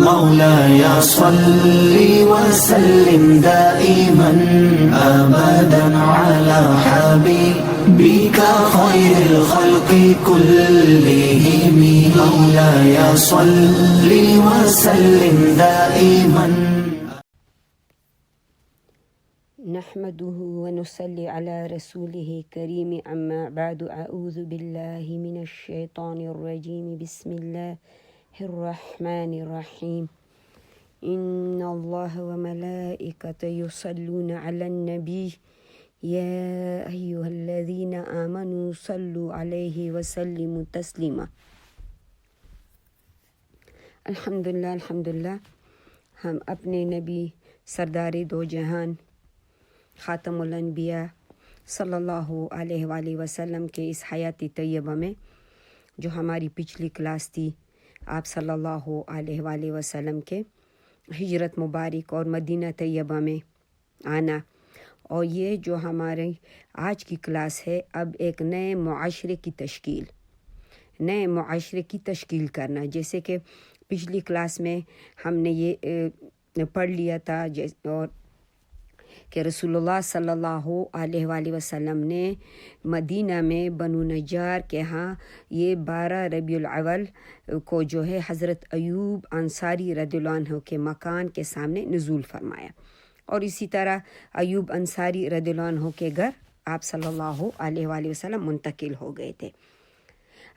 مولاي صل وسلم دائما أبدا على حبيبك خير الخلق كلهم مولاي صل وسلم دائما. نحمده ونصلي على رسوله الكريم أما بعد. أعوذ بالله من الشيطان الرجيم. بسم الله الرحمن الرحيم. إن الله وملائكته يصلون على النبي يا أيها الذين آمنوا صلوا عليه وسلموا تسليما. الحمدللہ الحمدللہ ہم اپنے نبی سردار دو جہان خاتم الانبیاء صلی اللہ علیہ وآلہ وسلم کے اس حیاتی طیبہ میں جو ہماری پچھلی کلاس تھی، آپ صلی اللہ علیہ وآلہ وسلم کے ہجرت مبارک اور مدینہ طیبہ میں آنا، اور یہ جو ہماری آج کی کلاس ہے، اب ایک نئے معاشرے کی تشکیل کرنا. جیسے کہ پچھلی کلاس میں ہم نے یہ پڑھ لیا تھا اور کہ رسول اللہ صلی اللہ علیہ وآلہ وسلم نے مدینہ میں بنو نجار کے ہاں یہ 12 ربیع الاول کو جو ہے حضرت ایوب انصاری رضی اللہ عنہ کے مکان کے سامنے نزول فرمایا، اور اسی طرح ایوب انصاری رضی اللہ عنہ کے گھر آپ صلی اللہ علیہ وآلہ وسلم منتقل ہو گئے تھے.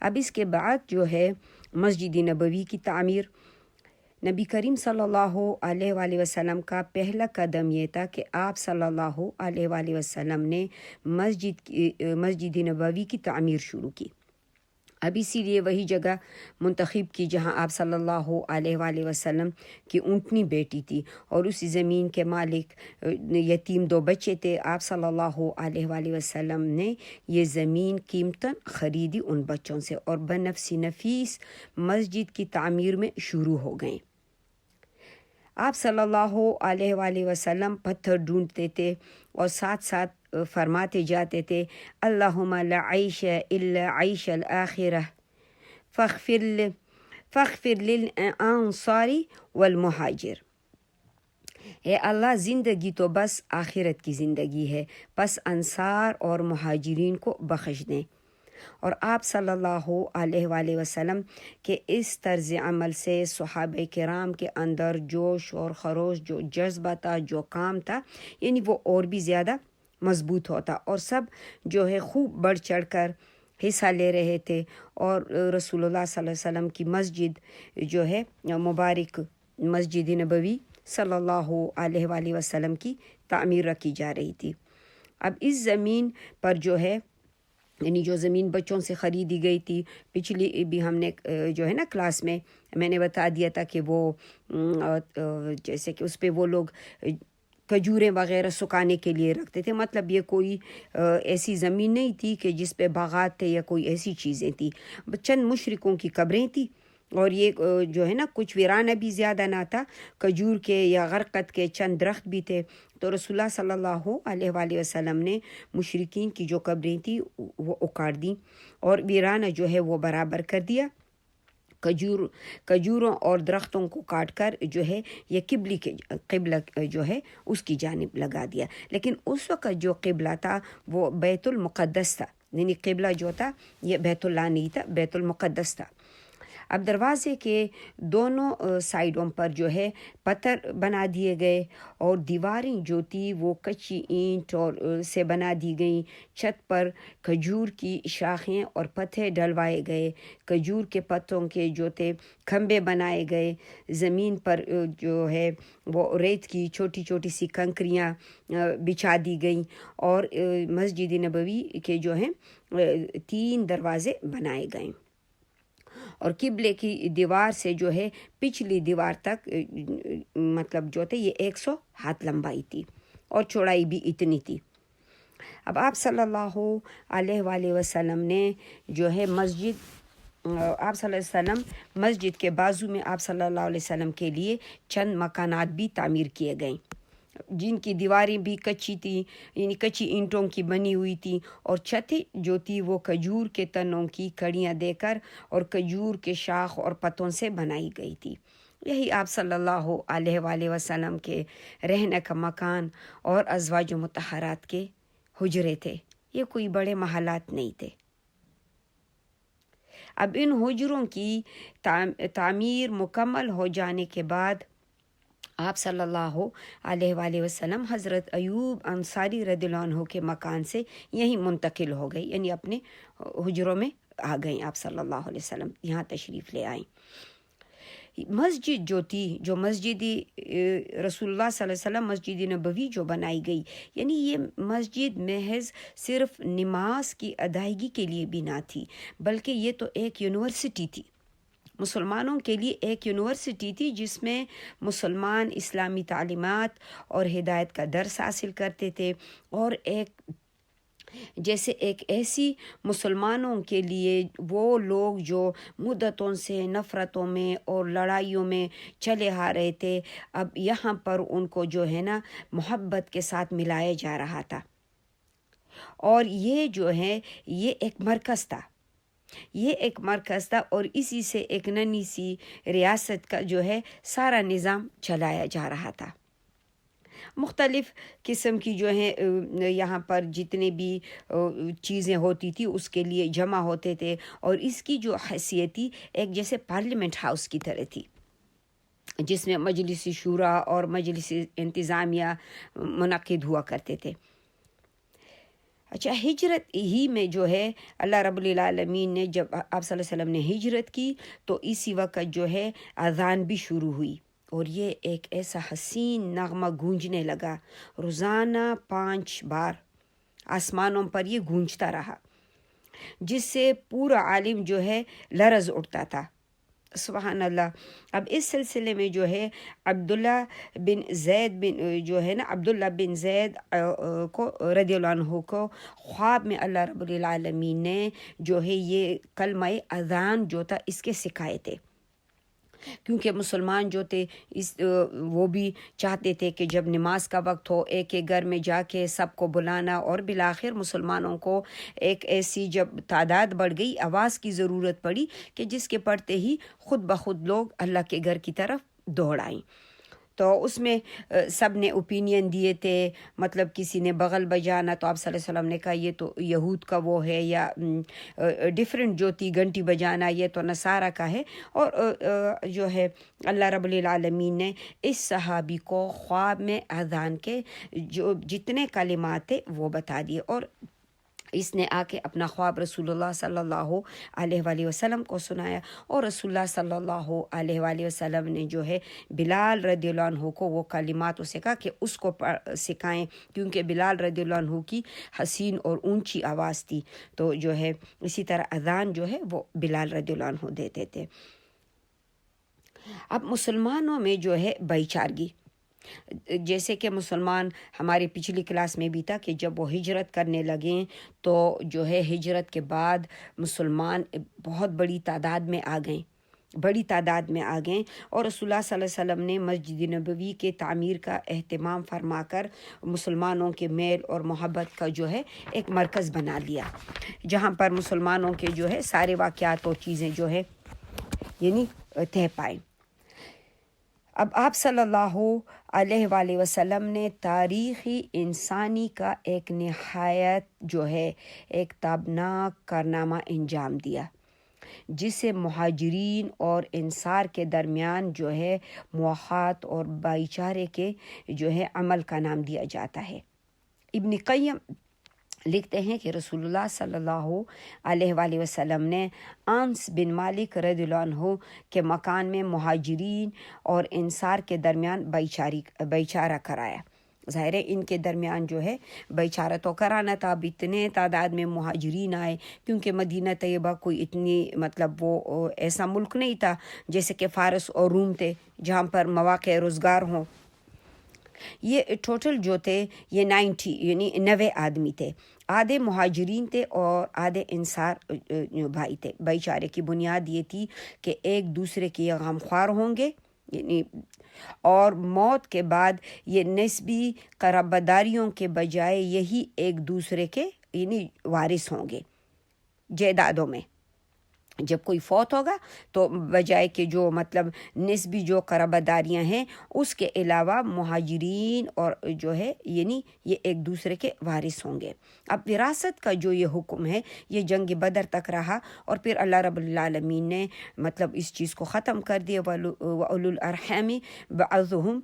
اب اس کے بعد جو ہے مسجد نبوی کی تعمیر. نبی کریم صلی اللہ علیہ وآلہ وسلم کا پہلا قدم یہ تھا کہ آپ صلی اللہ علیہ وآلہ وسلم نے مسجد نبوی کی تعمیر شروع کی. اب اسی لیے وہی جگہ منتخب کی جہاں آپ صلی اللہ علیہ وآلہ وسلم کی اونٹنی بیٹی تھی، اور اسی زمین کے مالک یتیم 2 بچے تھے. آپ صلی اللہ علیہ وآلہ وسلم نے یہ زمین قیمتاً خریدی ان بچوں سے، اور بنفس نفیس مسجد کی تعمیر میں شروع ہو گئے. آپ صلی اللہ علیہ وآلہ وسلم پتھر ڈھونڈتے تھے اور ساتھ ساتھ فرماتے جاتے تھے اللہم لا عیش الا عیش الآخرہ فاغفر للانصار والمہاجر. اے اللہ، زندگی تو بس آخرت کی زندگی ہے، بس انصار اور مہاجرین کو بخش دیں. اور آپ صلی اللہ علیہ وآلہ وسلم کے اس طرز عمل سے صحابہ کرام کے اندر جوش اور خروش، جو جذبہ تھا، جو کام تھا، یعنی وہ اور بھی زیادہ مضبوط ہوتا، اور سب جو ہے خوب بڑھ چڑھ کر حصہ لے رہے تھے. اور رسول اللہ صلی اللہ علیہ وسلم کی مسجد جو ہے مبارک مسجد نبوی صلی اللہ علیہ وآلہ وسلم کی تعمیر رکھی جا رہی تھی. اب اس زمین پر جو ہے، یعنی جو زمین بچوں سے خریدی گئی تھی، پچھلی بھی ہم نے جو ہے نا کلاس میں نے بتا دیا تھا کہ وہ جیسے کہ اس پہ وہ لوگ کھجوریں وغیرہ سکانے کے لیے رکھتے تھے. مطلب یہ کوئی ایسی زمین نہیں تھی کہ جس پہ باغات تھے یا کوئی ایسی چیزیں تھیں، چند مشرکوں کی قبریں تھیں، اور یہ جو ہے نا کچھ ویرانہ بھی زیادہ نہ تھا، کھجور کے یا غرقت کے چند درخت بھی تھے. تو رسول اللہ صلی اللہ علیہ وآلہ وسلم نے مشرکین کی جو قبریں تھیں وہ اکاڑ دیں، اور ویرانہ جو ہے وہ برابر کر دیا. کھجوروں اور درختوں کو کاٹ کر جو ہے یہ قبلہ جو ہے اس کی جانب لگا دیا. لیکن اس وقت جو قبلہ تھا وہ بیت المقدس تھا، یعنی قبلہ جو تھا یہ بیت اللہ نہیں تھا، بیت المقدس تھا. اب دروازے کے دونوں سائڈوں پر جو ہے پتھر بنا دیے گئے، اور دیواریں جو تھی وہ کچی اینٹ اور سے بنا دی گئیں. چھت پر کھجور کی شاخیں اور پتے ڈلوائے گئے، کھجور کے پتوں کے جو تھے کھمبے بنائے گئے. زمین پر جو ہے وہ ریت کی چھوٹی چھوٹی سی کنکریاں بچھا دی گئیں، اور مسجد نبوی کے جو ہیں 3 دروازے بنائے گئے. اور قبلے کی دیوار سے جو ہے پچھلی دیوار تک مطلب جو تھے یہ 100 ہاتھ لمبائی تھی، اور چوڑائی بھی اتنی تھی. اب آپ صلی اللہ علیہ وآلہ وسلم نے جو ہے آپ صلی اللہ علیہ وسلم مسجد کے بازو میں آپ صلی اللہ علیہ وسلم کے لیے چند مکانات بھی تعمیر کیے گئے، جن کی دیواریں بھی کچی تھی، یعنی کچی اینٹوں کی بنی ہوئی تھی، اور چھتیں جو تھی وہ کھجور کے تنوں کی کڑیاں دے کر اور کھجور کے شاخ اور پتوں سے بنائی گئی تھی. یہی آپ صلی اللہ علیہ وآلہ وسلم کے رہنے کا مکان اور ازواج مطہرات کے حجرے تھے. یہ کوئی بڑے محلات نہیں تھے. اب ان حجروں کی تعمیر مکمل ہو جانے کے بعد آپ صلی اللہ علیہ وآلہ وسلم حضرت ایوب انصاری رضی اللہ عنہ کے مکان سے یہیں منتقل ہو گئی، یعنی اپنے حجروں میں آ گئیں. آپ صلی اللہ علیہ وسلم یہاں تشریف لے آئیں. مسجد جو تھی، جو مسجدی رسول اللہ صلی اللہ علیہ وسلم مسجد نبوی جو بنائی گئی، یعنی یہ مسجد محض صرف نماز کی ادائیگی کے لیے بھی نہ تھی، بلکہ یہ تو ایک یونیورسٹی تھی. مسلمانوں کے لیے ایک یونیورسٹی تھی جس میں مسلمان اسلامی تعلیمات اور ہدایت کا درس حاصل کرتے تھے، اور ایک ایسی مسلمانوں کے لیے وہ لوگ جو مدتوں سے نفرتوں میں اور لڑائیوں میں چلے آ رہے تھے، اب یہاں پر ان کو جو ہے نا محبت کے ساتھ ملایا جا رہا تھا. اور یہ جو ہے یہ ایک مرکز تھا، اور اسی سے ایک ننھی سی ریاست کا جو ہے سارا نظام چلایا جا رہا تھا. مختلف قسم کی جو ہیں یہاں پر جتنے بھی چیزیں ہوتی تھی اس کے لیے جمع ہوتے تھے، اور اس کی جو حیثیت تھی ایک جیسے پارلیمنٹ ہاؤس کی طرح تھی، جس میں مجلس شورا اور مجلس انتظامیہ منعقد ہوا کرتے تھے. اچھا، ہجرت ہی میں جو ہے اللہ رب العالمین نے جب آپ صلی اللہ علیہ وسلم نے ہجرت کی تو اسی وقت جو ہے اذان بھی شروع ہوئی، اور یہ ایک ایسا حسین نغمہ گونجنے لگا. روزانہ 5 بار آسمانوں پر یہ گونجتا رہا، جس سے پورا عالم جو ہے لرز اٹھتا تھا. سبحان اللہ. اب اس سلسلے میں جو ہے عبداللہ بن زید کو رضی اللہ عنہ کو خواب میں اللہ رب العالمین نے جو ہے یہ کلمہ اذان جو تھا اس کے سکھائے تھے، کیونکہ مسلمان جو تھے وہ بھی چاہتے تھے کہ جب نماز کا وقت ہو ایک ایک گھر میں جا کے سب کو بلانا، اور بالآخر مسلمانوں کو ایک ایسی جب تعداد بڑھ گئی، آواز کی ضرورت پڑی کہ جس کے پڑھتے ہی خود بخود لوگ اللہ کے گھر کی طرف دوڑ آئیں. تو اس میں سب نے اوپینین دیے تھے، مطلب کسی نے بغل بجانا تو آپ صلی اللہ علیہ وسلم نے کہا یہ تو یہود کا وہ ہے، یا ڈیفرنٹ جو تھی گھنٹی بجانا یہ تو نصارہ کا ہے. اور جو ہے اللہ رب العالمین نے اس صحابی کو خواب میں اذان کے جو جتنے کلمات تھے وہ بتا دیے، اور اس نے آ کے اپنا خواب رسول اللہ صلی اللہ علیہ وآلہ وسلم کو سنایا، اور رسول اللہ صلی اللہ علیہ وآلہ وسلم نے جو ہے بلال رضی اللہ عنہ کو وہ کلمات اسے کہا کہ اس کو سکھائیں، کیونکہ بلال رضی اللہ عنہ کی حسین اور اونچی آواز تھی. تو جو ہے اسی طرح اذان جو ہے وہ بلال رضی اللہ عنہ دیتے تھے. اب مسلمانوں میں جو ہے بھائی چارگی، جیسے کہ مسلمان ہماری پچھلی کلاس میں بھی تھا کہ جب وہ ہجرت کرنے لگیں تو جو ہے ہجرت کے بعد مسلمان بہت بڑی تعداد میں آ گئیں، اور رسول اللہ صلی اللہ علیہ وسلم نے مسجد نبوی کے تعمیر کا اہتمام فرما کر مسلمانوں کے میل اور محبت کا جو ہے ایک مرکز بنا لیا، جہاں پر مسلمانوں کے جو ہے سارے واقعات اور چیزیں جو ہے یعنی تہ پائیں. اب آپ صلی اللہ علیہ وآلہ وسلم نے تاریخی انسانی کا ایک نہایت جو ہے ایک تابناک کارنامہ انجام دیا، جسے مہاجرین اور انصار کے درمیان جو ہے موافقت اور بھائی چارے کے جو ہے عمل کا نام دیا جاتا ہے. ابن قیم لکھتے ہیں کہ رسول اللہ صلی اللہ علیہ وآلہ وسلم نے انس بن مالک رضی اللہ عنہ کے مکان میں مہاجرین اور انصار کے درمیان بھائی چارہ کرایا. ظاہر ہے ان کے درمیان جو ہے بھائی چارہ تو کرانا تھا. اب اتنے تعداد میں مہاجرین آئے، کیونکہ مدینہ طیبہ کوئی اتنی مطلب وہ ایسا ملک نہیں تھا جیسے کہ فارس اور روم تھے جہاں پر مواقع روزگار ہوں. یہ ٹوٹل جو تھے یہ 90 آدمی تھے. آدھے مہاجرین تھے اور آدھے انصار بھائی تھے. بھائی چارے کی بنیاد یہ تھی کہ ایک دوسرے کے غمخوار ہوں گے، یعنی اور موت کے بعد یہ نسبی قرابتداریوں کے بجائے یہی ایک دوسرے کے یعنی وارث ہوں گے جائیدادوں میں. جب کوئی فوت ہوگا تو بجائے کہ جو مطلب نسبی جو قرابہ داریاں ہیں اس کے علاوہ مہاجرین اور جو ہے یعنی یہ ایک دوسرے کے وارث ہوں گے۔ اب وراثت کا جو یہ حکم ہے یہ جنگ بدر تک رہا، اور پھر اللہ رب العالمین نے مطلب اس چیز کو ختم کر دیا، وَأُولُو الْأَرْحَامِ بَعْضُهُمْ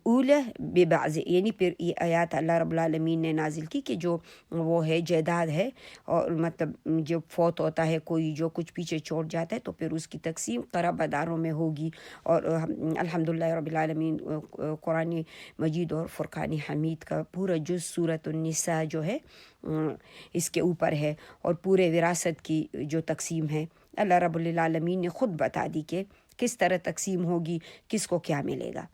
أَوْلَىٰ بِبَعْضٍ، یعنی پھر یہ آیات اللہ رب العالمین نے نازل کی کہ جو وہ ہے جائیداد ہے، اور مطلب جب فوت ہوتا ہے کوئی جو کچھ پیچھے چھوڑ جاتا ہے تو پھر اس کی تقسیم قرابہ داروں میں ہوگی۔ اور الحمدللہ رب العالمین قرآن مجید اور فرقان حمید کا پورا جز سورۃ النساء جو ہے اس کے اوپر ہے، اور پورے وراثت کی جو تقسیم ہے اللہ رب العالمین نے خود بتا دی کہ کس طرح تقسیم ہوگی، کس کو کیا ملے گا۔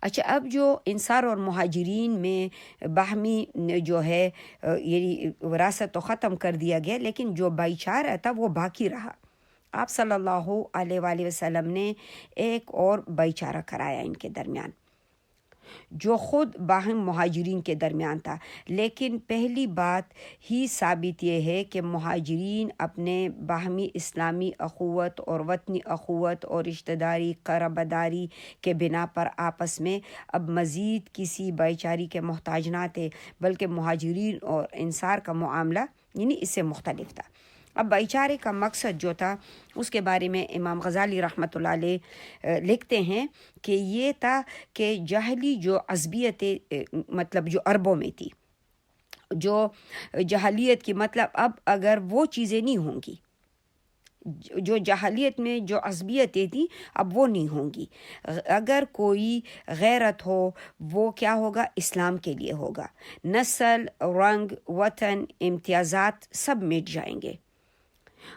اچھا، اب جو انصار اور مہاجرین میں باہمی جو ہے یعنی وراثت تو ختم کر دیا گیا، لیکن جو بھائی چارہ تھا وہ باقی رہا۔ آپ صلی اللہ علیہ وآلہ وسلم نے ایک اور بھائی چارہ کرایا ان کے درمیان، جو خود باہم مہاجرین کے درمیان تھا، لیکن پہلی بات ہی ثابت یہ ہے کہ مہاجرین اپنے باہمی اسلامی اخوت اور وطنی اخوت اور رشتہ داری قرابہ داری کے بنا پر آپس میں اب مزید کسی بھائی چاری کے محتاج نہ تھے، بلکہ مہاجرین اور انصار کا معاملہ یعنی اس سے مختلف تھا۔ اب بھائی چارے کا مقصد جو تھا اس کے بارے میں امام غزالی رحمۃ اللہ علیہ لکھتے ہیں کہ یہ تھا کہ جاہلی جو عصبیت مطلب جو عربوں میں تھی، جو جاہلیت کی مطلب اب اگر وہ چیزیں نہیں ہوں گی، جو جاہلیت میں جو عصبیتیں تھیں اب وہ نہیں ہوں گی۔ اگر کوئی غیرت ہو وہ کیا ہوگا؟ اسلام کے لیے ہوگا۔ نسل، رنگ، وطن، امتیازات سب مٹ جائیں گے۔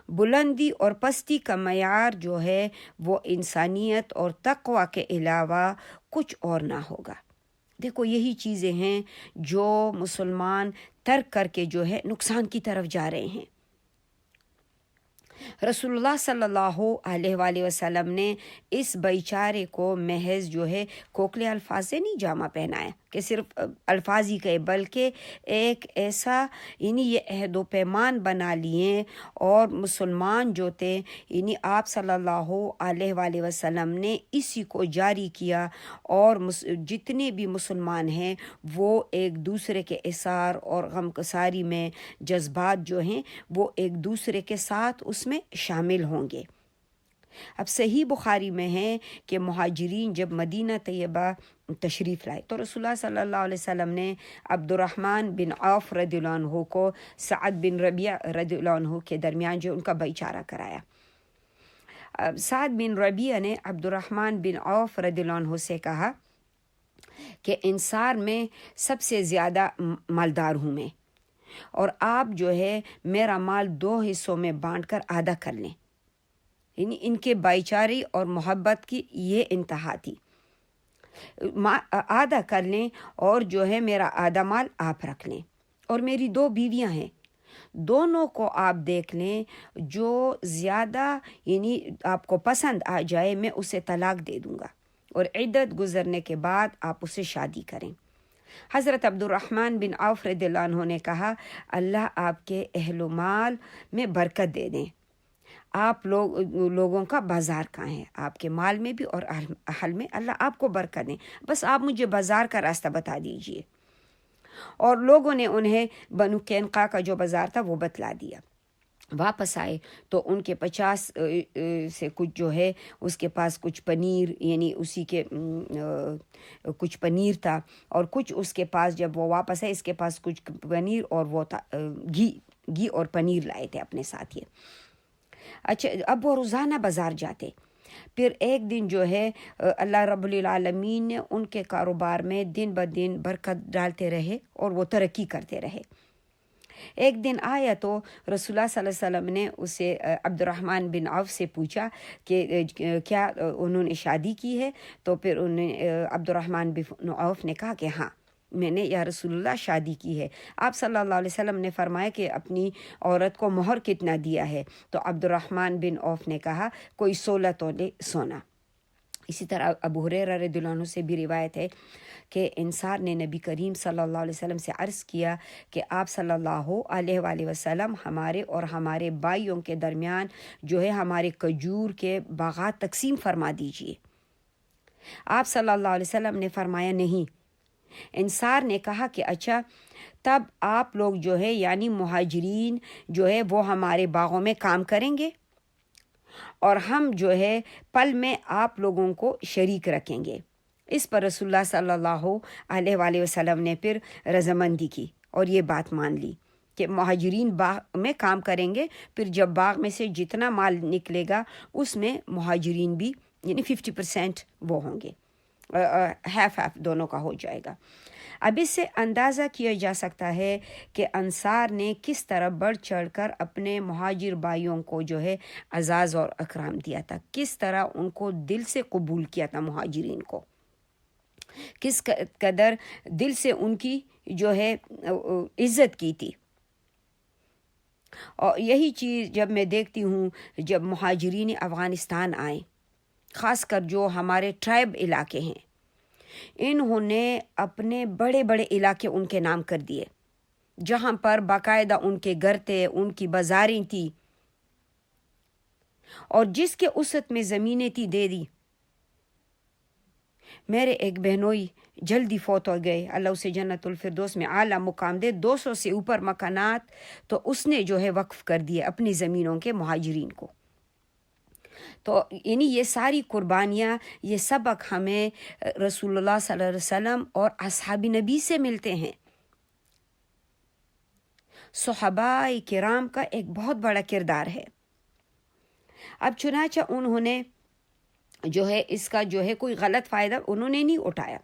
بلندی اور پستی کا معیار جو ہے وہ انسانیت اور تقوی کے علاوہ کچھ اور نہ ہوگا۔ دیکھو، یہی چیزیں ہیں جو مسلمان ترک کر کے جو ہے نقصان کی طرف جا رہے ہیں۔ رسول اللہ صلی اللہ علیہ وآلہ وسلم نے اس بھائی چارے کو محض جو ہے کھوکھلے الفاظ سے نہیں جامہ پہنایا کہ صرف الفاظ ہی کہے، بلکہ ایک ایسا یعنی یہ عہد و پیمان بنا لیے، اور مسلمان جو تھے یعنی آپ صلی اللہ علیہ وآلہ وسلم نے اسی کو جاری کیا، اور جتنے بھی مسلمان ہیں وہ ایک دوسرے کے اثار اور غمگساری میں جذبات جو ہیں وہ ایک دوسرے کے ساتھ اس میں شامل ہوں گے۔ اب صحیح بخاری میں ہے کہ مہاجرین جب مدینہ طیبہ تشریف لائے تو رسول اللہ صلی اللہ علیہ وسلم نے عبد الرحمن بن عوف رضی اللہ عنہ کو سعد بن ربیعہ رضی اللہ عنہ کے درمیان جو ان کا بھائی چارہ کرایا۔ سعد بن ربیعہ نے عبد الرحمن بن عوف رضی اللہ عنہ سے کہا کہ انصار میں سب سے زیادہ مالدار ہوں میں، اور آپ جو ہے میرا مال 2 حصوں میں بانٹ کر آدھا کر لیں۔ یعنی ان کے بھائی چارے اور محبت کی یہ انتہا تھی، آدھا کر لیں، اور جو ہے میرا آدھا مال آپ رکھ لیں، اور میری 2 بیویاں ہیں، دونوں کو آپ دیکھ لیں، جو زیادہ یعنی آپ کو پسند آ جائے میں اسے طلاق دے دوں گا، اور عدت گزرنے کے بعد آپ اسے شادی کریں۔ حضرت عبد الرحمن بن عوف رضی اللہ عنہ نے کہا، اللہ آپ کے اہل و مال میں برکت دے دیں، آپ لوگوں کا بازار کہاں ہے، آپ کے مال میں بھی اور اہل میں، اللہ آپ کو برکت دیں، بس آپ مجھے بازار کا راستہ بتا دیجئے۔ اور لوگوں نے انہیں بنو قینقاع کا جو بازار تھا وہ بتلا دیا۔ واپس آئے تو ان کے 50 سے کچھ جو ہے اس کے پاس کچھ پنیر یعنی اسی کے کچھ پنیر تھا، اور کچھ اس کے پاس جب وہ واپس آئے اس کے پاس کچھ پنیر اور وہ تھا گھی اور پنیر لائے تھے اپنے ساتھ یہ۔ اچھا، اب وہ روزانہ بازار جاتے، پھر ایک دن جو ہے اللہ رب العالمین نے ان کے کاروبار میں دن بدن برکت ڈالتے رہے اور وہ ترقی کرتے رہے۔ ایک دن آیا تو رسول اللہ صلی اللہ علیہ وسلم نے اسے عبد الرحمن بن عوف سے پوچھا کہ کیا انہوں نے شادی کی ہے؟ تو پھر عبد الرحمن بن عوف نے کہا کہ ہاں، میں نے یا رسول اللہ شادی کی ہے۔ آپ صلی اللہ علیہ وسلم نے فرمایا کہ اپنی عورت کو مہر کتنا دیا ہے؟ تو عبد الرحمن بن عوف نے کہا کوئی 16 تولے سونا، اسی طرح ابو ہریرہ رضی اللہ عنہ سے بھی روایت ہے کہ انصار نے نبی کریم صلی اللہ علیہ وسلم سے عرض کیا کہ آپ صلی اللہ علیہ وآلہ وسلم ہمارے اور ہمارے بھائیوں کے درمیان جو ہے ہمارے کھجور کے باغات تقسیم فرما دیجیے۔ آپ صلی اللہ علیہ وسلم نے فرمایا نہیں۔ انصار نے کہا کہ اچھا، تب آپ لوگ جو ہے یعنی مہاجرین جو ہے وہ ہمارے باغوں میں کام کریں گے اور ہم جو ہے پل میں آپ لوگوں کو شریک رکھیں گے۔ اس پر رسول اللہ صلی اللہ علیہ وآلہ وسلم نے پھر رضامندی کی اور یہ بات مان لی کہ مہاجرین باغ میں کام کریں گے، پھر جب باغ میں سے جتنا مال نکلے گا اس میں مہاجرین بھی یعنی 50% وہ ہوں گے، ہیف دونوں کا ہو جائے گا۔ اب اس سے اندازہ کیا جا سکتا ہے کہ انصار نے کس طرح بڑھ چڑھ کر اپنے مہاجر بھائیوں کو جو ہے اعزاز اور اکرام دیا تھا، کس طرح ان کو دل سے قبول کیا تھا، مہاجرین کو کس قدر دل سے ان کی جو ہے عزت کی تھی۔ اور یہی چیز جب میں دیکھتی ہوں جب مہاجرین افغانستان آئے، خاص کر جو ہمارے ٹرائب علاقے ہیں، انہوں نے اپنے بڑے بڑے علاقے ان کے نام کر دیے، جہاں پر باقاعدہ ان کے گھر تھے، ان کی بازاریں تھی، اور جس کے وسعت میں زمینیں تھی دے دی۔ میرے ایک بہنوئی جلدی فوت ہو گئے، اللہ اسے جنت الفردوس میں اعلیٰ مقام دے، 200 سے اوپر مکانات تو اس نے جو ہے وقف کر دیے اپنی زمینوں کے مہاجرین کو۔ تو یعنی یہ ساری قربانیاں، یہ سبق ہمیں رسول اللہ صلی اللہ علیہ وسلم اور اصحاب نبی سے ملتے ہیں۔ صحابہ کرام کا ایک بہت بڑا کردار ہے۔ اب چنانچہ انہوں نے جو ہے اس کا جو ہے کوئی غلط فائدہ انہوں نے نہیں اٹھایا،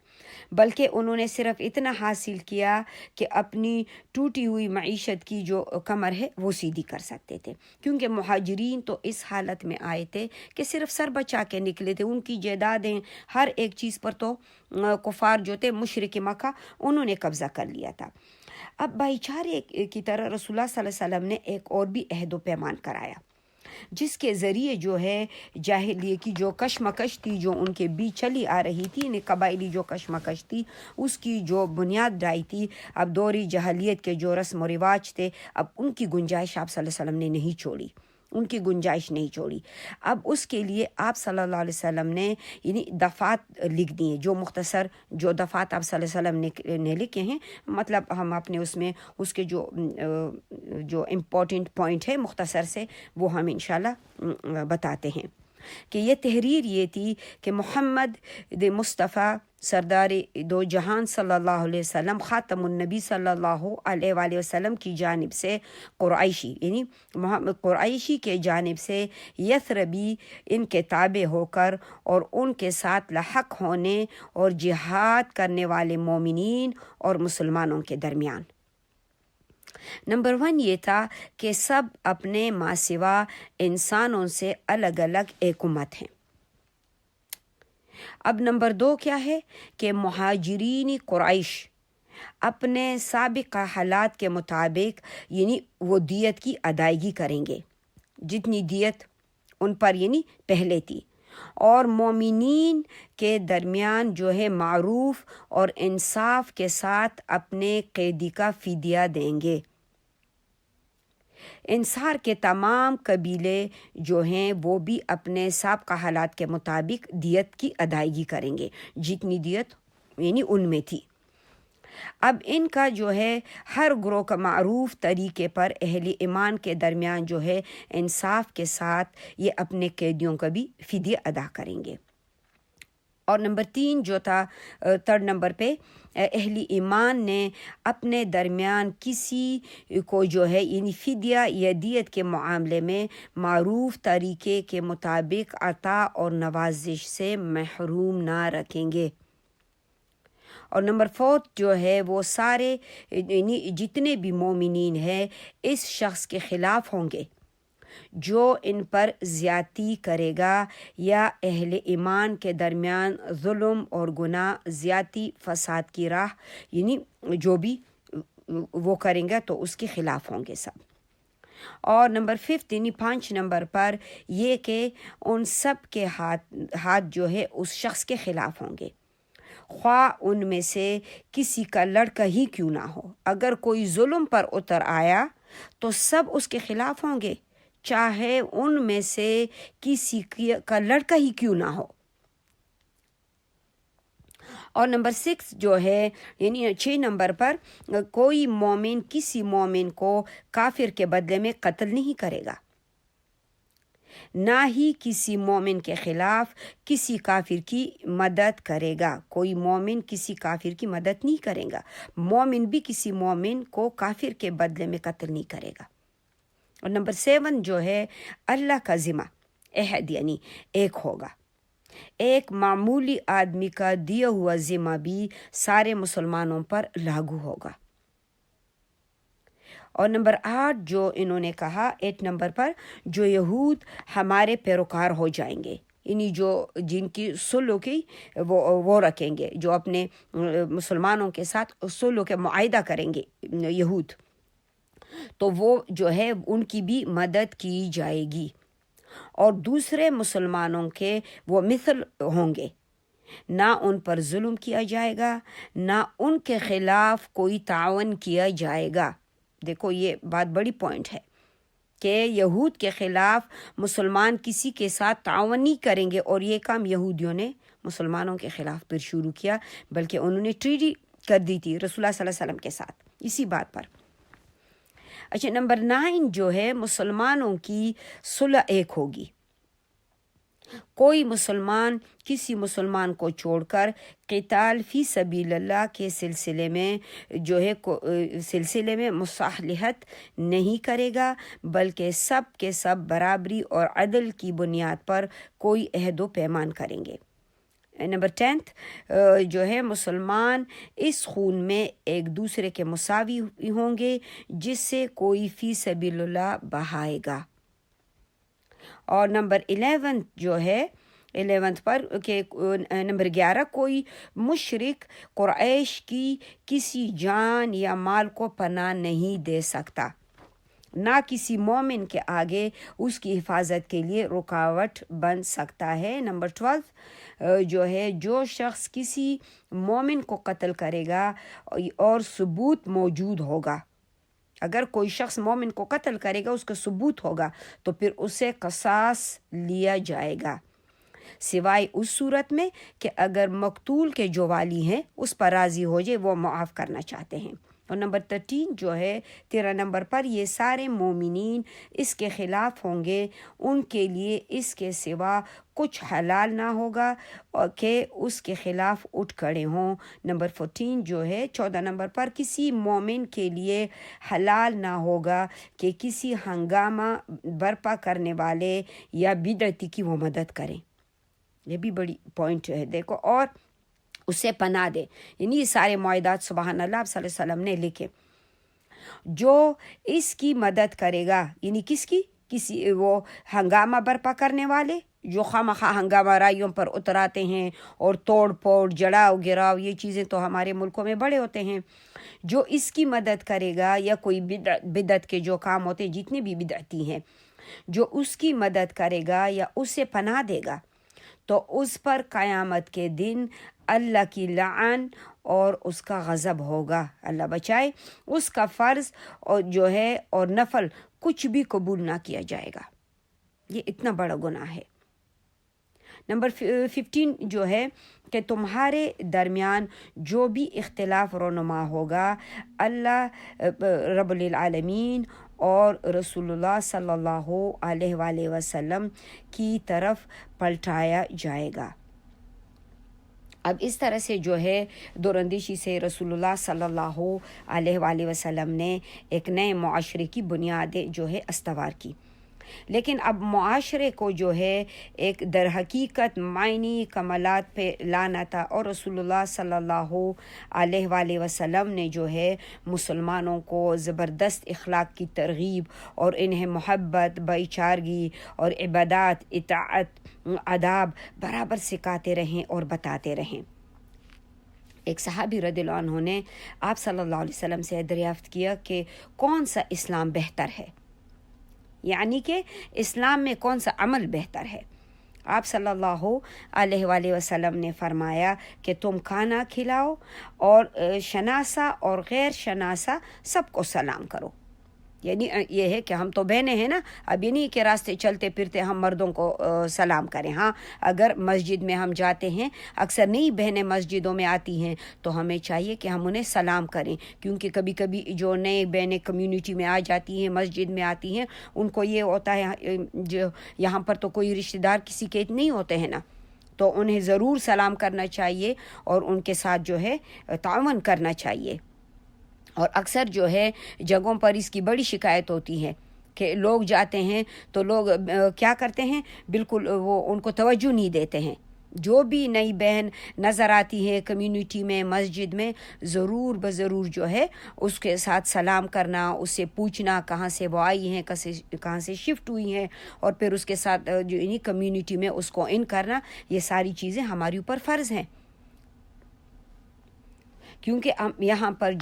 بلکہ انہوں نے صرف اتنا حاصل کیا کہ اپنی ٹوٹی ہوئی معیشت کی جو کمر ہے وہ سیدھی کر سکتے تھے، کیونکہ مہاجرین تو اس حالت میں آئے تھے کہ صرف سر بچا کے نکلے تھے، ان کی جائیدادیں ہر ایک چیز پر تو کفار جو تھے مشرک مکہ انہوں نے قبضہ کر لیا تھا۔ اب بھائی چارے کی طرح رسول اللہ صلی اللہ علیہ وسلم نے ایک اور بھی عہد و پیمان کرایا، جس کے ذریعے جو ہے جاہلیت کی جو کشمکش تھی، جو ان کے بیچ چلی آ رہی تھی، یعنی قبائلی جو کشمکش تھی، اس کی جو بنیاد ڈائی تھی۔ اب دوری جاہلیت کے جو رسم و رواج تھے، اب ان کی گنجائش آپ صلی اللہ علیہ وسلم نے نہیں چھوڑی، ان کی گنجائش نہیں چھوڑی۔ اب اس کے لیے آپ صلی اللہ علیہ وسلم نے یعنی دفعات لکھ دیے، جو مختصر جو دفعات آپ صلی اللہ علیہ وسلم نے لکھے ہیں، مطلب ہم اپنے اس میں اس کے جو امپورٹنٹ پوائنٹ ہے مختصر سے وہ ہم انشاءاللہ بتاتے ہیں کہ یہ تحریر یہ تھی کہ محمد مصطفیٰ سردار دو جہان صلی اللہ علیہ وسلم خاتم النبی صلی اللہ علیہ وآلہ وسلم کی جانب سے قریشی یعنی محمد قریشی کے جانب سے یثربی ان کے تابع ہو کر اور ان کے ساتھ لحق ہونے اور جہاد کرنے والے مومنین اور مسلمانوں کے درمیان۔ نمبر 1 یہ تھا کہ سب اپنے ماں سوا انسانوں سے الگ الگ ایک امت ہیں۔ اب نمبر 2 کیا ہے کہ مہاجرین قریش اپنے سابقہ حالات کے مطابق یعنی وہ دیت کی ادائیگی کریں گے، جتنی دیت ان پر یعنی پہلے تھی، اور مومنین کے درمیان جو ہے معروف اور انصاف کے ساتھ اپنے قیدی کا فدیہ دیں گے۔ انصار کے تمام قبیلے جو ہیں وہ بھی اپنے سابقہ حالات کے مطابق دیت کی ادائیگی کریں گے، جتنی دیت یعنی ان میں تھی۔ اب ان کا جو ہے ہر گروہ کا معروف طریقے پر اہل ایمان کے درمیان جو ہے انصاف کے ساتھ یہ اپنے قیدیوں کا بھی فدیہ ادا کریں گے۔ اور نمبر 3 جو تھا 3rd نمبر پہ اہل ایمان نے اپنے درمیان کسی کو جو ہے یعنی فدیہ یا دیت کے معاملے میں معروف طریقے کے مطابق عطا اور نوازش سے محروم نہ رکھیں گے۔ اور نمبر 4 جو ہے وہ سارے یعنی جتنے بھی مومنین ہیں اس شخص کے خلاف ہوں گے جو ان پر زیادتی کرے گا یا اہل ایمان کے درمیان ظلم اور گناہ زیادتی فساد کی راہ یعنی جو بھی وہ کریں گا تو اس کے خلاف ہوں گے سب۔ اور نمبر 5 یعنی 5 نمبر پر یہ کہ ان سب کے ہاتھ جو ہے اس شخص کے خلاف ہوں گے، خواہ ان میں سے کسی کا لڑکا ہی کیوں نہ ہو۔ اگر کوئی ظلم پر اتر آیا تو سب اس کے خلاف ہوں گے، چاہے ان میں سے کسی کا لڑکا ہی کیوں نہ ہو۔ اور نمبر 6 جو ہے یعنی 6 نمبر پر کوئی مومن کسی مومن کو کافر کے بدلے میں قتل نہیں کرے گا، نہ ہی کسی مومن کے خلاف کسی کافر کی مدد کرے گا۔ کوئی مومن کسی کافر کی مدد نہیں کرے گا، مومن بھی کسی مومن کو کافر کے بدلے میں قتل نہیں کرے گا۔ اور نمبر 7 جو ہے اللہ کا ذمہ عہد یعنی ایک ہوگا، ایک معمولی آدمی کا دیا ہوا ذمہ بھی سارے مسلمانوں پر لاگو ہوگا۔ اور نمبر 8 جو انہوں نے کہا 8 نمبر پر جو یہود ہمارے پیروکار ہو جائیں گے، یعنی جو جن کی صلح کی وہ رکھیں گے، جو اپنے مسلمانوں کے ساتھ صلح کے معاہدہ کریں گے یہود، تو وہ جو ہے ان کی بھی مدد کی جائے گی، اور دوسرے مسلمانوں کے وہ مثل ہوں گے، نہ ان پر ظلم کیا جائے گا، نہ ان کے خلاف کوئی تعاون کیا جائے گا۔ دیکھو یہ بات بڑی پوائنٹ ہے کہ یہود کے خلاف مسلمان کسی کے ساتھ تعاون نہیں کریں گے، اور یہ کام یہودیوں نے مسلمانوں کے خلاف پھر شروع کیا، بلکہ انہوں نے ٹریٹی کر دی تھی رسول اللہ صلی اللہ علیہ وسلم کے ساتھ اسی بات پر۔ اچھا نمبر 9 جو ہے مسلمانوں کی صلح ایک ہوگی، کوئی مسلمان کسی مسلمان کو چھوڑ کر قتال فی سبیل اللہ کے سلسلے میں مصالحت نہیں کرے گا، بلکہ سب کے سب برابری اور عدل کی بنیاد پر کوئی عہد و پیمان کریں گے۔ نمبر 10 جو ہے مسلمان اس خون میں ایک دوسرے کے مساوی ہوں گے جس سے کوئی فی سبیل اللہ بہائے گا۔ اور نمبر 11 جو ہے 11 پر کہ نمبر 11 کوئی مشرک قریش کی کسی جان یا مال کو پناہ نہیں دے سکتا، نہ کسی مومن کے آگے اس کی حفاظت کے لیے رکاوٹ بن سکتا ہے۔ نمبر 12 جو ہے جو شخص کسی مومن کو قتل کرے گا اور ثبوت موجود ہوگا، اگر کوئی شخص مومن کو قتل کرے گا اس کا ثبوت ہوگا تو پھر اسے قصاص لیا جائے گا، سوائے اس صورت میں کہ اگر مقتول کے جو والی ہیں اس پر راضی ہو جائے، وہ معاف کرنا چاہتے ہیں۔ اور نمبر 13 جو ہے 13 نمبر پر یہ سارے مومنین اس کے خلاف ہوں گے، ان کے لیے اس کے سوا کچھ حلال نہ ہوگا اور کہ اس کے خلاف اٹھ کھڑے ہوں۔ نمبر 14 جو ہے 14 نمبر پر کسی مومن کے لیے حلال نہ ہوگا کہ کسی ہنگامہ برپا کرنے والے یا بدعتی کی وہ مدد کریں، یہ بھی بڑی پوائنٹ ہے دیکھو، اور اسے پناہ دے، یعنی یہ سارے معاہدات سبحان اللہ صلی اللہ علیہ وسلم نے لکھے۔ جو اس کی مدد کرے گا یعنی کس کی، کسی وہ ہنگامہ برپا کرنے والے جو خواہ ہنگامہ رائیوں پر اتراتے ہیں اور توڑ پھوڑ جڑاؤ گراؤ، یہ چیزیں تو ہمارے ملکوں میں بڑے ہوتے ہیں، جو اس کی مدد کرے گا یا کوئی بدعت کے جو کام ہوتے ہیں جتنے بھی بدعتی ہیں، جو اس کی مدد کرے گا یا اسے پناہ دے گا تو اس پر قیامت کے دن اللہ کی لعن اور اس کا غضب ہوگا، اللہ بچائے۔ اس کا فرض اور جو ہے اور نفل کچھ بھی قبول نہ کیا جائے گا، یہ اتنا بڑا گناہ ہے۔ نمبر 15 جو ہے کہ تمہارے درمیان جو بھی اختلاف رونما ہوگا اللہ رب العالمین اور رسول اللہ صلی اللہ علیہ وآلہ وسلم کی طرف پلٹایا جائے گا۔ اب اس طرح سے جو ہے دوراندیشی سے رسول اللہ صلی اللہ علیہ وآلہ وسلم نے ایک نئے معاشرے کی بنیادیں جو ہے استوار کی، لیکن اب معاشرے کو جو ہے ایک در حقیقت معنی کمالات پہ لانا تھا، اور رسول اللہ صلی اللہ علیہ وآلہ وسلم نے جو ہے مسلمانوں کو زبردست اخلاق کی ترغیب اور انہیں محبت، بھائی چارگی اور عبادات، اطاعت، آداب برابر سکھاتے رہیں اور بتاتے رہیں۔ ایک صحابی رضی اللہ عنہ نے آپ صلی اللہ علیہ وسلم سے دریافت کیا کہ کون سا اسلام بہتر ہے؟ یعنی کہ اسلام میں کون سا عمل بہتر ہے. آپ صلی اللہ علیہ وآلہ وسلم نے فرمایا کہ تم کھانا کھلاؤ اور شناسا اور غیر شناسا سب کو سلام کرو. یعنی یہ ہے کہ ہم تو بہنیں ہیں نا، اب یہ نہیں کہ راستے چلتے پھرتے ہم مردوں کو سلام کریں. ہاں اگر مسجد میں ہم جاتے ہیں، اکثر نئی بہنیں مسجدوں میں آتی ہیں تو ہمیں چاہیے کہ ہم انہیں سلام کریں، کیونکہ کبھی کبھی جو نئے بہنیں کمیونٹی میں آ جاتی ہیں، مسجد میں آتی ہیں، ان کو یہ ہوتا ہے جو یہاں پر تو کوئی رشتہ دار کسی کے نہیں ہوتے ہیں نا، تو انہیں ضرور سلام کرنا چاہیے اور ان کے ساتھ جو ہے تعاون کرنا چاہیے. اور اکثر جو ہے جگہوں پر اس کی بڑی شکایت ہوتی ہے کہ لوگ جاتے ہیں تو لوگ کیا کرتے ہیں، بالکل وہ ان کو توجہ نہیں دیتے ہیں. جو بھی نئی بہن نظر آتی ہے کمیونٹی میں، مسجد میں، ضرور بضرور جو ہے اس کے ساتھ سلام کرنا، اس سے پوچھنا کہاں سے وہ آئی ہیں، کہاں سے شفٹ ہوئی ہیں، اور پھر اس کے ساتھ جو انہیں کمیونٹی میں اس کو ان کرنا، یہ ساری چیزیں ہمارے اوپر فرض ہیں. کیونکہ ہم یہاں پر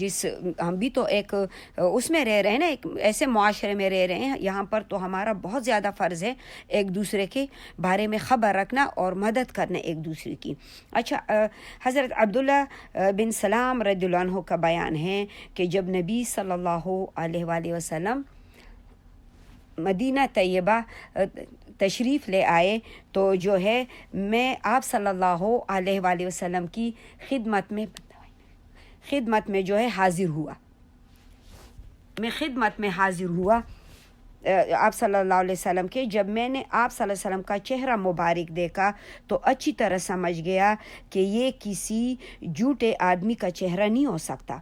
ہم بھی تو ایک اس میں رہ رہے ہیں نا، ایک ایسے معاشرے میں رہ رہے ہیں، یہاں پر تو ہمارا بہت زیادہ فرض ہے ایک دوسرے کے بارے میں خبر رکھنا اور مدد کرنا ایک دوسرے کی. اچھا، حضرت عبداللہ بن سلام رضی اللہ عنہ کا بیان ہے کہ جب نبی صلی اللہ علیہ وآلہ وسلم مدینہ طیبہ تشریف لے آئے تو جو ہے میں آپ صلی اللہ علیہ وآلہ وسلم کی خدمت میں جو ہے حاضر ہوا. آپ صلی اللہ علیہ وسلم کے. جب میں نے آپ صلی اللہ علیہ وسلم کا چہرہ مبارک دیکھا تو اچھی طرح سمجھ گیا کہ یہ کسی جھوٹے آدمی کا چہرہ نہیں ہو سکتا.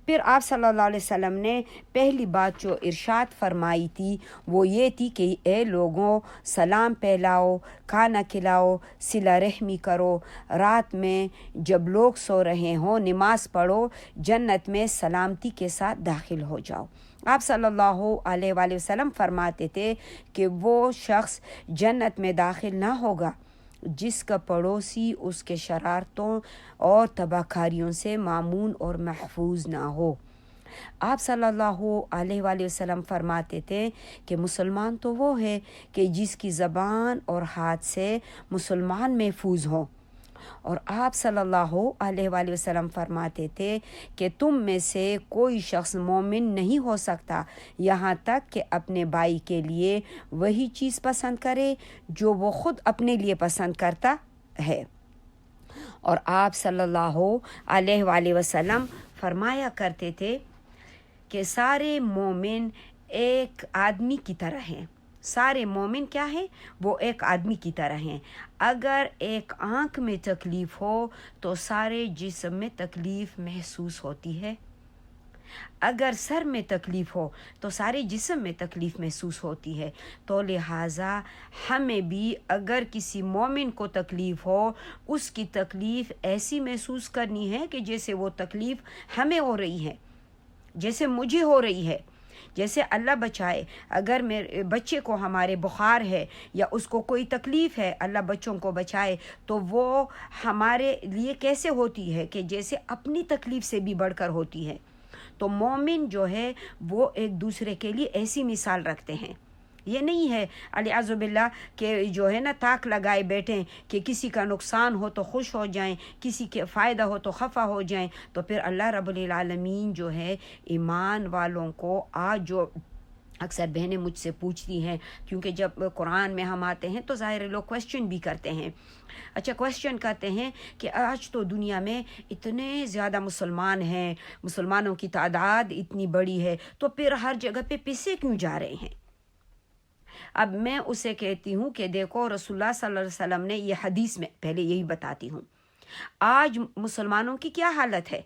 پھر آپ صلی اللہ علیہ وسلم نے پہلی بات جو ارشاد فرمائی تھی وہ یہ تھی کہ اے لوگوں، سلام پھیلاؤ، کھانا کھلاؤ، صلہ رحمی کرو، رات میں جب لوگ سو رہے ہوں نماز پڑھو، جنت میں سلامتی کے ساتھ داخل ہو جاؤ. آپ صلی اللہ علیہ وآلہ وسلم فرماتے تھے کہ وہ شخص جنت میں داخل نہ ہوگا جس کا پڑوسی اس کے شرارتوں اور تباہ کاریوں سے مامون اور محفوظ نہ ہو. آپ صلی اللہ علیہ وآلہ وسلم فرماتے تھے کہ مسلمان تو وہ ہے کہ جس کی زبان اور ہاتھ سے مسلمان محفوظ ہوں. اور آپ صلی اللہ علیہ وآلہ وسلم فرماتے تھے کہ تم میں سے کوئی شخص مومن نہیں ہو سکتا یہاں تک کہ اپنے بھائی کے لیے وہی چیز پسند کرے جو وہ خود اپنے لیے پسند کرتا ہے. اور آپ صلی اللہ علیہ وآلہ وسلم فرمایا کرتے تھے کہ سارے مومن ایک آدمی کی طرح ہیں. سارے مومن کیا ہیں؟ وہ ایک آدمی کی طرح ہیں. اگر ایک آنکھ میں تکلیف ہو تو سارے جسم میں تکلیف محسوس ہوتی ہے. اگر سر میں تکلیف ہو تو سارے جسم میں تکلیف محسوس ہوتی ہے. تو لہٰذا ہمیں بھی اگر کسی مومن کو تکلیف ہو، اس کی تکلیف ایسی محسوس کرنی ہے کہ جیسے وہ تکلیف ہمیں ہو رہی ہے، جیسے مجھے ہو رہی ہے. جیسے اللہ بچائے اگر میرے بچے کو ہمارے بخار ہے یا اس کو کوئی تکلیف ہے، اللہ بچوں کو بچائے، تو وہ ہمارے لیے کیسے ہوتی ہے کہ جیسے اپنی تکلیف سے بھی بڑھ کر ہوتی ہے. تو مومن جو ہے وہ ایک دوسرے کے لیے ایسی مثال رکھتے ہیں. یہ نہیں ہے الیاذ باللہ کہ جو ہے نا تاک لگائے بیٹھیں کہ کسی کا نقصان ہو تو خوش ہو جائیں، کسی کے فائدہ ہو تو خفا ہو جائیں. تو پھر اللہ رب العالمین جو ہے ایمان والوں کو آج جو اکثر بہنیں مجھ سے پوچھتی ہیں، کیونکہ جب قرآن میں ہم آتے ہیں تو ظاہر لوگ کویسچن بھی کرتے ہیں. اچھا، کویسچن کرتے ہیں کہ آج تو دنیا میں اتنے زیادہ مسلمان ہیں، مسلمانوں کی تعداد اتنی بڑی ہے، تو پھر ہر جگہ پہ پیسے کیوں جا رہے ہیں؟ اب میں اسے کہتی ہوں کہ دیکھو رسول اللہ صلی اللہ علیہ وسلم نے یہ حدیث میں پہلے یہی بتاتی ہوں. آج مسلمانوں کی کیا حالت ہے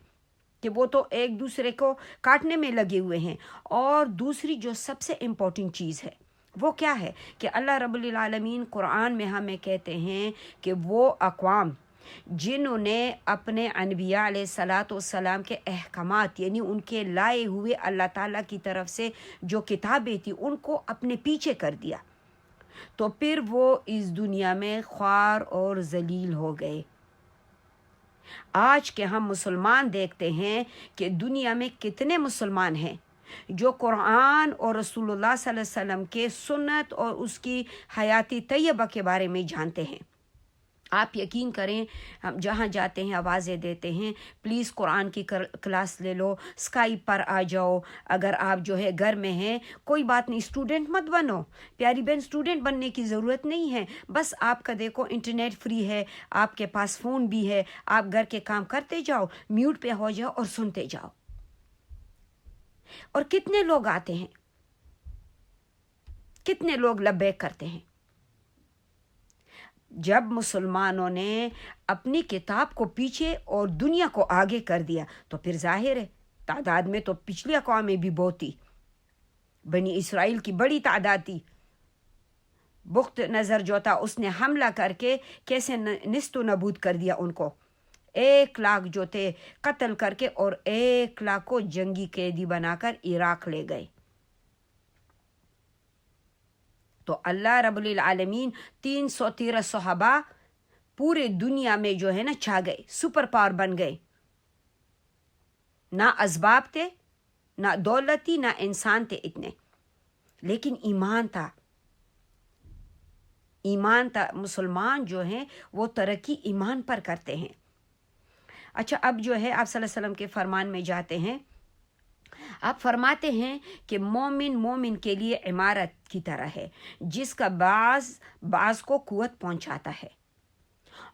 کہ وہ تو ایک دوسرے کو کاٹنے میں لگے ہوئے ہیں. اور دوسری جو سب سے امپورٹنٹ چیز ہے وہ کیا ہے کہ اللہ رب العالمین قرآن میں ہمیں کہتے ہیں کہ وہ اقوام جنہوں نے اپنے انبیاء علیہ الصلاۃ والسلام کے احکامات، یعنی ان کے لائے ہوئے اللہ تعالیٰ کی طرف سے جو کتابیں تھیں، ان کو اپنے پیچھے کر دیا، تو پھر وہ اس دنیا میں خوار اور ذلیل ہو گئے. آج کے ہم مسلمان دیکھتے ہیں کہ دنیا میں کتنے مسلمان ہیں جو قرآن اور رسول اللہ صلی اللہ علیہ وسلم کے سنت اور اس کی حیاتی طیبہ کے بارے میں جانتے ہیں۔ آپ یقین کریں، ہم جہاں جاتے ہیں آوازیں دیتے ہیں پلیز قرآن کی کلاس لے لو، اسکائپ پر آ جاؤ۔ اگر آپ جو ہے گھر میں ہیں کوئی بات نہیں، اسٹوڈنٹ مت بنو پیاری بہن، اسٹوڈنٹ بننے کی ضرورت نہیں ہے۔ بس آپ کا دیکھو انٹرنیٹ فری ہے، آپ کے پاس فون بھی ہے، آپ گھر کے کام کرتے جاؤ، میوٹ پہ ہو جاؤ اور سنتے جاؤ۔ اور کتنے لوگ آتے ہیں، کتنے لوگ لبیک کرتے ہیں۔ جب مسلمانوں نے اپنی کتاب کو پیچھے اور دنیا کو آگے کر دیا تو پھر ظاہر ہے تعداد میں تو پچھلی اقوامیں بھی بہت تھی، بنی اسرائیل کی بڑی تعداد تھی۔ بخت نظر جو تھا اس نے حملہ کر کے کیسے نست و نبود کر دیا ان کو، 1 لاکھ جو تھے قتل کر کے اور 1 لاکھ کو جنگی قیدی بنا کر عراق لے گئے۔ تو اللہ رب العالمین 313 صحابہ پورے دنیا میں جو ہے نا چھا گئے، سپر پاور بن گئے۔ نہ اسباب تھے، نہ دولت تھی، نہ انسان تھے اتنے، لیکن ایمان تھا، ایمان تھا۔ مسلمان جو ہیں وہ ترقی ایمان پر کرتے ہیں۔ اچھا، اب جو ہے آپ صلی اللہ علیہ وسلم کے فرمان میں جاتے ہیں۔ آپ فرماتے ہیں کہ مومن کے لیے عمارت کی طرح ہے جس کا بعض کو قوت پہنچاتا ہے،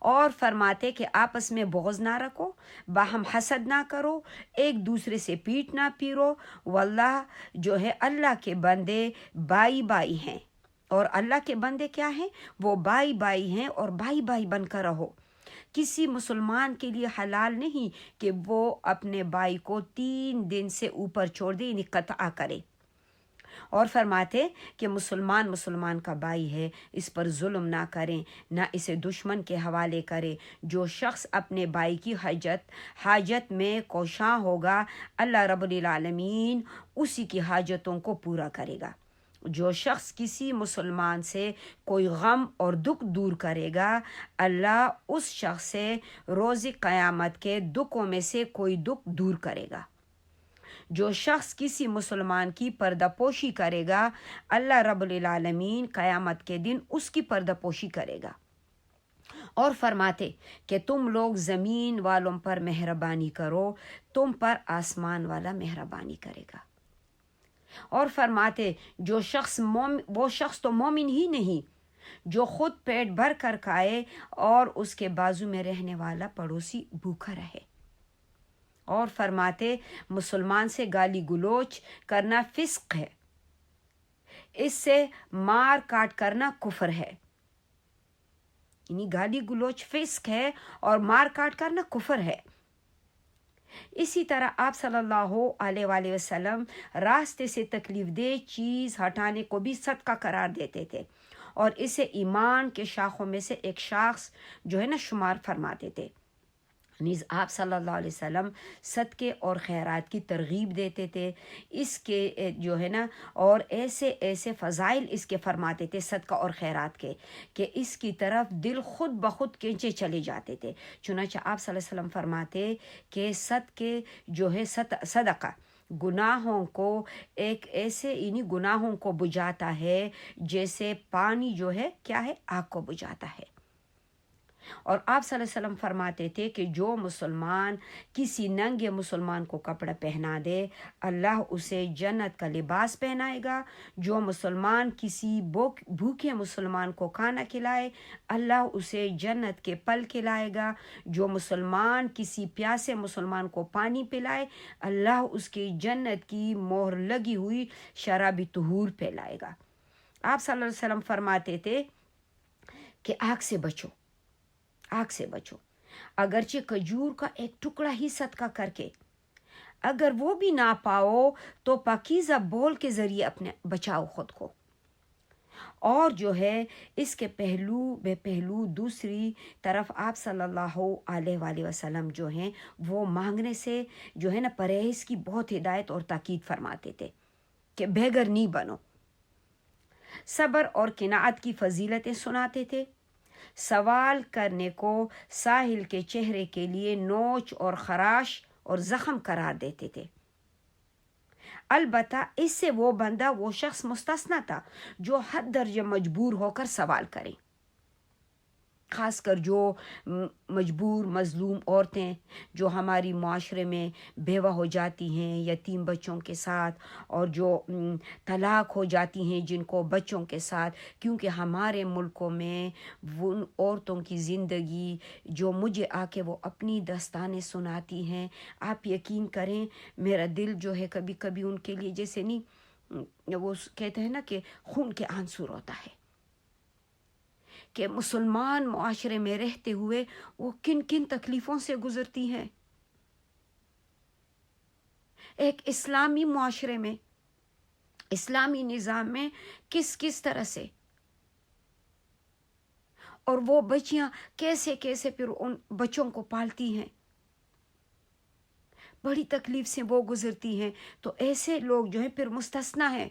اور فرماتے کہ آپس میں بغض نہ رکھو، باہم حسد نہ کرو، ایک دوسرے سے پیٹ نہ پیرو، واللہ جو ہے اللہ کے بندے بائی بائی ہیں، اور اللہ کے بندے کیا ہیں؟ وہ بائی بائی ہیں، اور بائی بائی بن کر رہو۔ کسی مسلمان کے لیے حلال نہیں کہ وہ اپنے بھائی کو 3 دن سے اوپر چھوڑ دے، یعنی قطع کرے۔ اور فرماتے کہ مسلمان کا بھائی ہے، اس پر ظلم نہ کریں، نہ اسے دشمن کے حوالے کرے۔ جو شخص اپنے بھائی کی حاجت میں کوشاں ہوگا، اللہ رب العالمین اسی کی حاجتوں کو پورا کرے گا۔ جو شخص کسی مسلمان سے کوئی غم اور دکھ دور کرے گا، اللہ اس شخص سے روز قیامت کے دکھوں میں سے کوئی دکھ دور کرے گا۔ جو شخص کسی مسلمان کی پردہ پوشی کرے گا، اللہ رب العالمین قیامت کے دن اس کی پردہ پوشی کرے گا۔ اور فرماتے کہ تم لوگ زمین والوں پر مہربانی کرو، تم پر آسمان والا مہربانی کرے گا۔ اور فرماتے وہ شخص تو مومن ہی نہیں جو خود پیٹ بھر کر کھائے اور اس کے بازو میں رہنے والا پڑوسی بھوکا رہے۔ اور فرماتے مسلمان سے گالی گلوچ کرنا فسق ہے، اس سے مار کاٹ کرنا کفر ہے، یعنی گالی گلوچ فسق ہے اور مار کاٹ کرنا کفر ہے۔ اسی طرح آپ صلی اللہ علیہ وآلہ وسلم راستے سے تکلیف دہ چیز ہٹانے کو بھی صدقہ قرار دیتے تھے، اور اسے ایمان کے شاخوں میں سے ایک شاخ جو ہے نا شمار فرماتے تھے۔ نیز آپ صلی اللہ علیہ وسلم صدقے اور خیرات کی ترغیب دیتے تھے، اس کے جو ہے نا اور ایسے فضائل اس کے فرماتے تھے صدقہ اور خیرات کے کہ اس کی طرف دل خود بخود کھینچے چلے جاتے تھے۔ چنانچہ آپ صلی اللہ علیہ وسلم فرماتے کہ صدقے جو ہے صدقہ گناہوں کو ایک ایسے یعنی گناہوں کو بجھاتا ہے جیسے پانی جو ہے کیا ہے، آگ کو بجھاتا ہے۔ اور آپ صلی اللہ علیہ وسلم فرماتے تھے کہ جو مسلمان کسی ننگے مسلمان کو کپڑا پہنا دے، اللہ اسے جنت کا لباس پہنائے گا۔ جو مسلمان کسی بھوکے مسلمان کو کھانا کھلائے، اللہ اسے جنت کے پھل کھلائے گا۔ جو مسلمان کسی پیاسے مسلمان کو پانی پلائے، اللہ اس کی جنت کی مہر لگی ہوئی شرابی طہور پلائے گا۔ آپ صلی اللہ علیہ وسلم فرماتے تھے کہ آگ سے بچو، آگ سے بچو، اگرچہ کھجور کا ایک ٹکڑا ہی صدقہ کر کے، اگر وہ بھی نہ پاؤ تو پاکیزہ بول کے ذریعے اپنے بچاؤ خود کو۔ اور جو ہے اس کے بے پہلو دوسری طرف آپ صلی اللہ علیہ وآلہ وسلم جو ہیں وہ مانگنے سے جو ہے نا پرہیز کی بہت ہدایت اور تاکید فرماتے تھے کہ بےگھر نہیں بنو۔ صبر اور قناعت کی فضیلتیں سناتے تھے۔ سوال کرنے کو ساحل کے چہرے کے لیے نوچ اور خراش اور زخم قرار دیتے تھے۔ البتہ اس سے وہ بندہ، وہ شخص مستثنا تھا جو حد درجہ مجبور ہو کر سوال کرے، خاص کر جو مجبور مظلوم عورتیں جو ہماری معاشرے میں بیوہ ہو جاتی ہیں یتیم بچوں کے ساتھ، اور جو طلاق ہو جاتی ہیں جن کو بچوں کے ساتھ، کیونکہ ہمارے ملکوں میں ان عورتوں کی زندگی جو مجھے آ کے وہ اپنی داستانیں سناتی ہیں، آپ یقین کریں میرا دل جو ہے کبھی کبھی ان کے لیے جیسے نہیں، وہ کہتے ہیں نا کہ خون کے آنسو ہوتا ہے کہ مسلمان معاشرے میں رہتے ہوئے وہ کن کن تکلیفوں سے گزرتی ہیں، ایک اسلامی معاشرے میں، اسلامی نظام میں کس کس طرح سے، اور وہ بچیاں کیسے کیسے پھر ان بچوں کو پالتی ہیں، بڑی تکلیف سے وہ گزرتی ہیں. تو ایسے لوگ جو ہیں پھر مستثنا ہیں،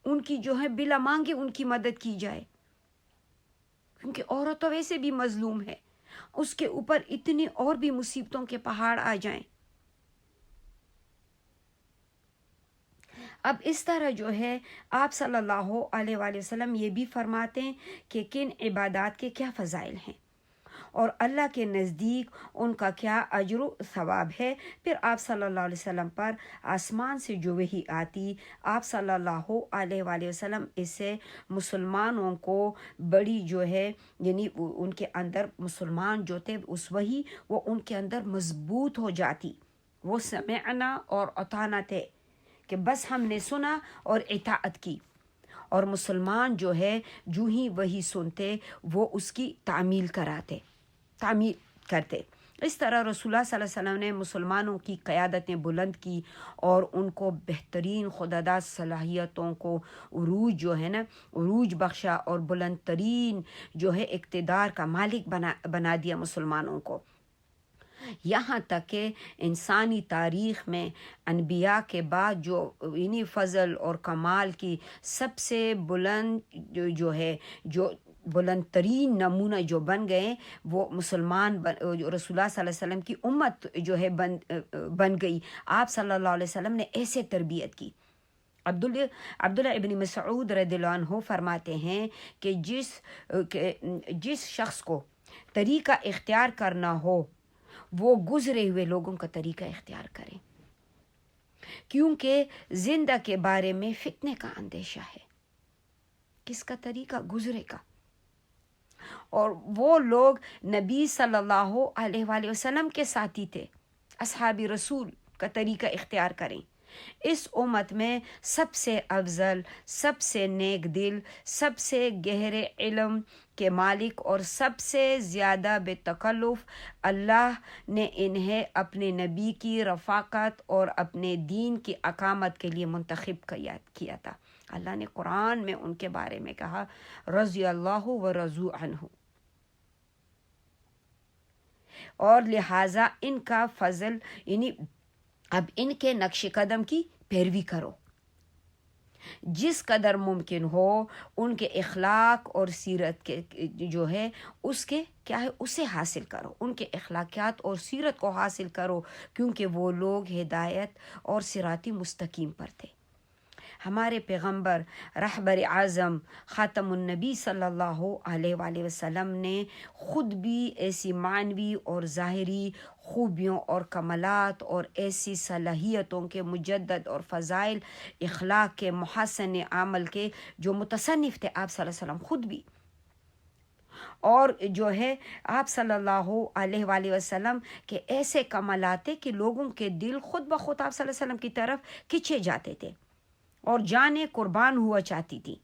ان کی جو ہے بلا مانگے ان کی مدد کی جائے، کیونکہ عورت تو ویسے بھی مظلوم ہے، اس کے اوپر اتنی اور بھی مصیبتوں کے پہاڑ آ جائیں. اب اس طرح جو ہے آپ صلی اللہ علیہ وآلہ وسلم یہ بھی فرماتے ہیں کہ کن عبادات کے کیا فضائل ہیں اور اللہ کے نزدیک ان کا کیا اجر و ثواب ہے. پھر آپ صلی اللہ علیہ وسلم پر آسمان سے جو وحی آتی، آپ صلی اللہ علیہ وآلہ وسلم اس سے مسلمانوں کو بڑی جو ہے یعنی ان کے اندر مسلمان جو تھے اس وحی وہ ان کے اندر مضبوط ہو جاتی، وہ سمعنا اور اطعنا تھے کہ بس ہم نے سنا اور اطاعت کی، اور مسلمان جو ہے جو ہی وہی سنتے وہ اس کی تعمیل کرتے. اس طرح رسول اللہ صلی اللہ علیہ وسلم نے مسلمانوں کی قیادتیں بلند کی اور ان کو بہترین خودداد صلاحیتوں کو عروج بخشا اور بلند ترین جو ہے اقتدار کا مالک بنا دیا مسلمانوں کو. یہاں تک کہ انسانی تاریخ میں انبیاء کے بعد جو انہی فضل اور کمال کی سب سے بلند جو بلند ترین نمونہ جو بن گئے وہ مسلمان رسول اللہ صلی اللہ علیہ وسلم کی امت جو ہے بن گئی. آپ صلی اللہ علیہ وسلم نے ایسے تربیت کی. عبداللہ ابن مسعود رضی اللہ عنہ فرماتے ہیں کہ جس شخص کو طریقہ اختیار کرنا ہو وہ گزرے ہوئے لوگوں کا طریقہ اختیار کریں، کیونکہ زندہ کے بارے میں فتنے کا اندیشہ ہے، کس کا طریقہ گزرے گا. اور وہ لوگ نبی صلی اللہ علیہ وآلہ وسلم کے ساتھی تھے، اصحاب رسول کا طریقہ اختیار کریں. اس امت میں سب سے افضل، سب سے نیک دل، سب سے گہرے علم کے مالک اور سب سے زیادہ بے تکلف اللہ نے انہیں اپنے نبی کی رفاقت اور اپنے دین کی اقامت کے لیے منتخب کیا تھا. اللہ نے قرآن میں ان کے بارے میں کہا رضی اللہ و رضوا عنہ، اور لہٰذا ان کا فضل یعنی اب ان کے نقش قدم کی پیروی کرو، جس قدر ممکن ہو ان کے اخلاق اور سیرت کے جو ہے اس کے کیا ہے اسے حاصل کرو، ان کے اخلاقیات اور سیرت کو حاصل کرو، کیونکہ وہ لوگ ہدایت اور صراط مستقیم پر تھے. ہمارے پیغمبر رہبر اعظم خاتم النبی صلی اللہ علیہ وآلہ وسلم نے خود بھی ایسی معنوی اور ظاہری خوبیوں اور کمالات اور ایسی صلاحیتوں کے مجدد اور فضائل اخلاق کے محسن عمل کے جو متصنف تھے آپ صلی اللہ علیہ وسلم خود بھی، اور جو ہے آپ صلی اللہ علیہ وآلہ وسلم کے ایسے کمالات تھے کہ لوگوں کے دل خود بخود آپ صلی اللہ علیہ وسلم کی طرف کھینچے جاتے تھے اور جانیں قربان ہوا چاہتی تھی.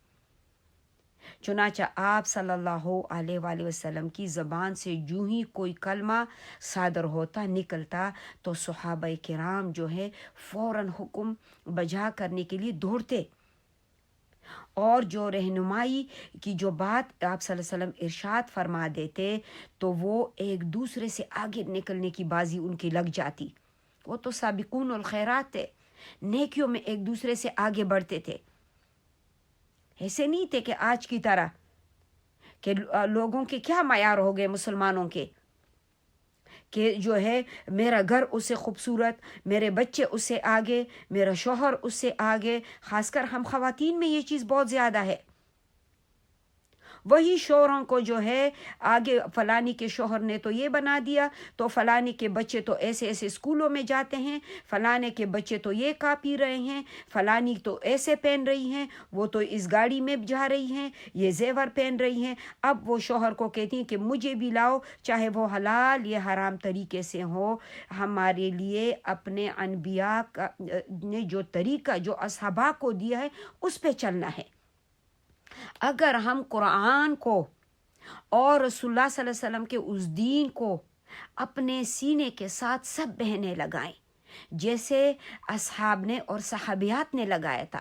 چنانچہ آپ صلی اللہ علیہ وآلہ وسلم کی زبان سے جو ہی کوئی کلمہ صادر ہوتا نکلتا تو صحابہ کرام جو ہے فوراً حکم بجا کرنے کے لیے دوڑتے، اور جو رہنمائی کی جو بات آپ صلی اللہ علیہ وسلم ارشاد فرما دیتے تو وہ ایک دوسرے سے آگے نکلنے کی بازی ان کی لگ جاتی. وہ تو سابقون الخیرات تھے، نیکیوں میں ایک دوسرے سے آگے بڑھتے تھے. ایسے نہیں تھے کہ آج کی طرح کہ لوگوں کے کیا معیار ہو گئے مسلمانوں کے کہ جو ہے میرا گھر اس سے خوبصورت، میرے بچے اس سے آگے، میرا شوہر اس سے آگے. خاص کر ہم خواتین میں یہ چیز بہت زیادہ ہے. وہی شوہروں کو جو ہے آگے، فلانی کے شوہر نے تو یہ بنا دیا، تو فلانی کے بچے تو ایسے ایسے اسکولوں میں جاتے ہیں، فلانے کے بچے تو یہ کا پی رہے ہیں، فلانی تو ایسے پہن رہی ہیں، وہ تو اس گاڑی میں جا رہی ہیں، یہ زیور پہن رہی ہیں. اب وہ شوہر کو کہتی ہیں کہ مجھے بھی لاؤ، چاہے وہ حلال یا حرام طریقے سے ہو. ہمارے لیے اپنے انبیاء نے جو طریقہ جو اصحابہ کو دیا ہے اس پہ چلنا ہے. اگر ہم قرآن کو اور رسول اللہ صلی اللہ علیہ وسلم کے اس دین کو اپنے سینے کے ساتھ سب بہنے لگائیں جیسے اصحاب نے اور صحابیات نے لگایا تھا،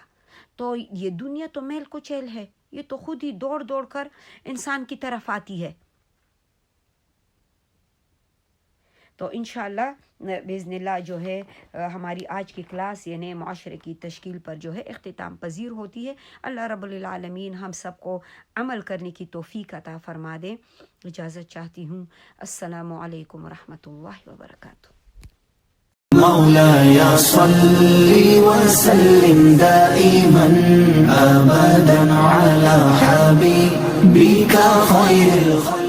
تو یہ دنیا تو میل کچیل ہے، یہ تو خود ہی دوڑ دوڑ کر انسان کی طرف آتی ہے. تو انشاءاللہ باذن اللہ جو ہے ہماری آج کی کلاس یعنی معاشرے کی تشکیل پر جو ہے اختتام پذیر ہوتی ہے. اللہ رب العالمین ہم سب کو عمل کرنے کی توفیق عطا فرما دے. اجازت چاہتی ہوں. السلام علیکم ورحمۃ اللہ وبرکاتہ. مولاي صل وسلم دائما أبدا على حبيبك خير الخلق.